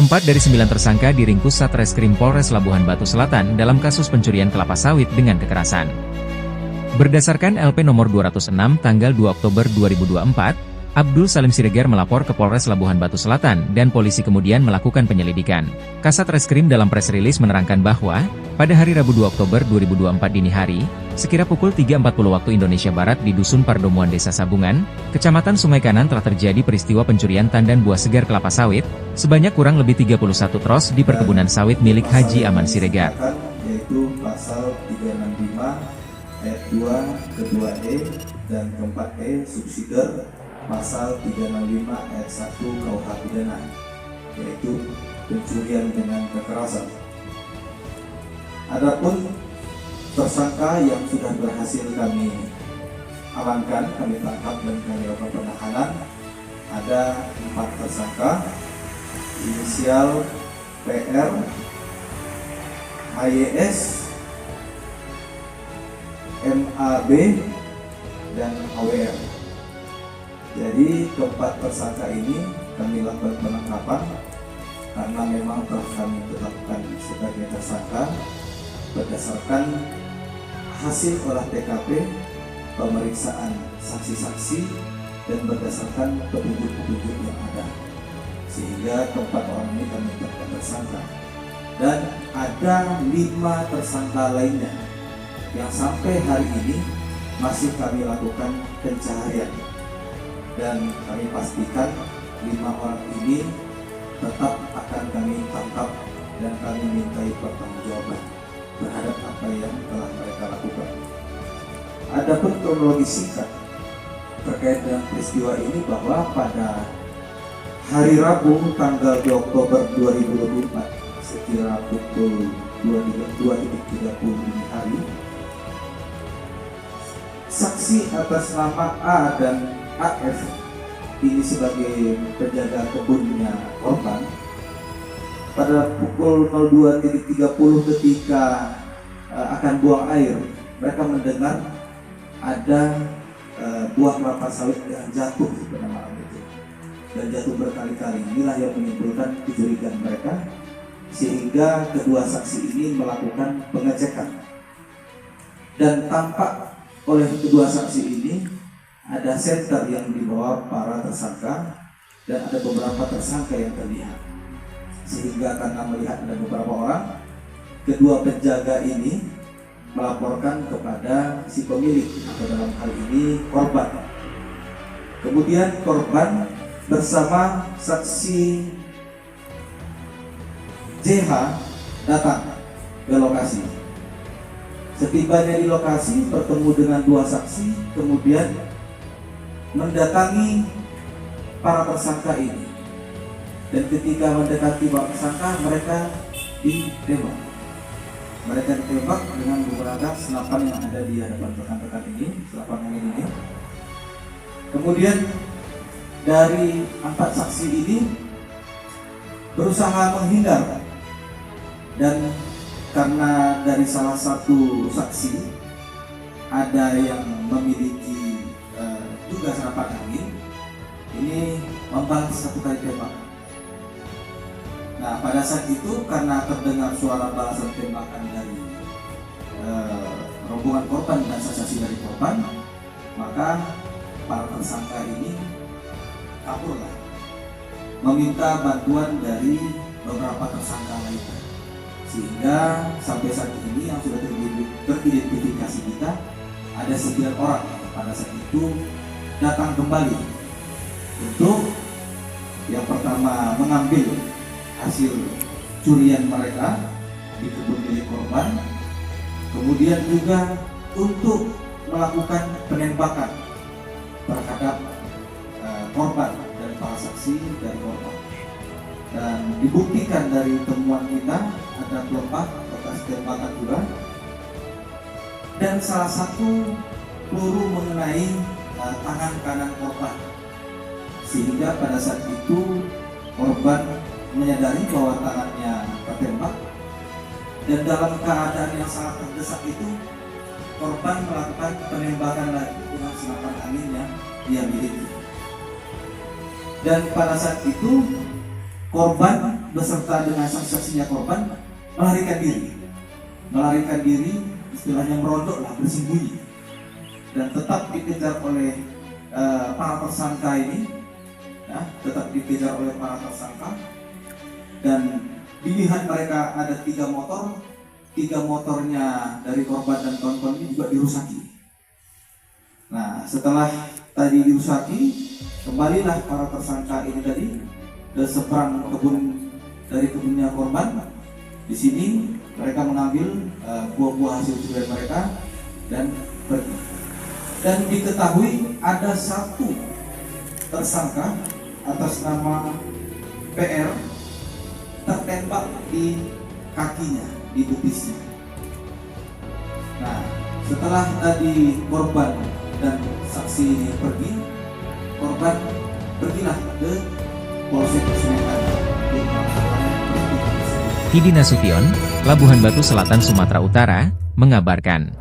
Keempat dari 9 tersangka diringkus Satreskrim Polres Labuhan Batu Selatan dalam kasus pencurian kelapa sawit dengan kekerasan. Berdasarkan LP nomor 206 tanggal 2 Oktober 2024, Abdul Salim Siregar melapor ke Polres Labuhan Batu Selatan dan polisi kemudian melakukan penyelidikan. Kasat Reskrim dalam press release menerangkan bahwa, pada hari Rabu 2 Oktober 2024 dini hari, sekira pukul 3.40 waktu Indonesia Barat di Dusun Pardomuan Desa Sabungan, Kecamatan Sungai Kanan telah terjadi peristiwa pencurian tandan buah segar kelapa sawit, sebanyak kurang lebih 31 tros di perkebunan sawit milik Haji Aman Siregar. Yaitu pasal 365 ayat 2 kedua E dan keempat E subsidiar pasal 365 ayat 1 KUH pidana, yaitu pencurian dengan kekerasan. Adapun tersangka yang sudah berhasil kami amankan, kami tangkap dan kami lakukan penahanan, ada 4 tersangka, inisial PR, HYS, MAB, dan AWR. Jadi keempat tersangka ini kami lakukan penangkapan karena memang telah kami tetapkan sebagai tersangka berdasarkan hasil olah TKP, pemeriksaan saksi-saksi, dan berdasarkan petunjuk-petunjuk yang ada, sehingga keempat orang ini kami tetapkan tersangka. Dan ada 5 tersangka lainnya yang sampai hari ini masih kami lakukan pencarian, dan kami pastikan 5 orang ini tetap akan kami tangkap dan kami mintai pertanggungjawaban terhadap apa yang telah mereka lakukan. Adapun kronologi singkat terkait dengan peristiwa ini, bahwa pada hari Rabu tanggal 2 Oktober 2024 sekira pukul 2.30 dini hari, saksi atas nama A dan AF ini sebagai penjaga kebunnya korban, pada pukul 02.30 ketika akan buang air, mereka mendengar ada buah kelapa sawit yang jatuh pada malam itu, dan jatuh berkali-kali. Inilah yang menimbulkan kecurigaan mereka, sehingga kedua saksi ini melakukan pengecekan, dan tampak oleh kedua saksi ini ada senter yang dibawa para tersangka, dan ada beberapa tersangka yang terlihat. Sehingga karena melihat ada beberapa orang, kedua penjaga ini melaporkan kepada si pemilik, atau dalam hal ini korban. Kemudian korban bersama saksi JH datang ke lokasi. Setibanya di lokasi, bertemu dengan 2 saksi, kemudian mendatangi para tersangka ini. Dan ketika mendekati para tersangka, mereka ditembak. Mereka ditembak dengan menggunakan senapan yang ada di hadapan rekan-rekan ini, senapan angin ini. Kemudian dari 4 saksi ini berusaha menghindar, dan karena dari salah satu saksi ada yang memiliki juga senapan angin, ini membalas 1 kali tembak. Nah, pada saat itu karena terdengar suara balasan tembakan dari rombongan korban dan saksi dari korban, maka para tersangka ini kaburlah, meminta bantuan dari beberapa tersangka lainnya, sehingga sampai saat ini yang sudah teridentifikasi kita ada 9 orang yang pada saat itu datang kembali untuk yang pertama mengambil hasil curian mereka di kebun milik korban, kemudian juga untuk melakukan penembakan terhadap korban dan para saksi dari korban. Dan dibuktikan dari temuan kita ada pelembab bekas tembakan juga, dan salah satu peluru mengenai tangan kanan korban, sehingga pada saat itu korban menyadari bahwa tangannya tertembak, dan dalam keadaan yang sangat terdesak itu korban melakukan penembakan lagi dengan senapan angin yang dia miliki. Dan pada saat itu korban beserta dengan saksi-saksinya korban melarikan diri, istilahnya merondok lah, bersembunyi, dan tetap dikejar oleh para tersangka ini, ya, dan dilihat mereka ada 3 motor, 3 motornya dari korban dan kawan-kawan ini juga dirusaki. Nah, setelah tadi dirusaki, kembalilah para tersangka ini tadi ke seberang kebunnya korban. Di sini mereka mengambil buah-buah hasil curian mereka dan pergi. Dan diketahui ada 1 tersangka atas nama PR tertembak di kakinya, di betisnya. Nah, setelah tadi korban dan saksi ini pergi, korban pergilah ke Polsek Sumetan. Hidi Nasution, Labuhan Batu Selatan, Sumatera Utara, mengabarkan.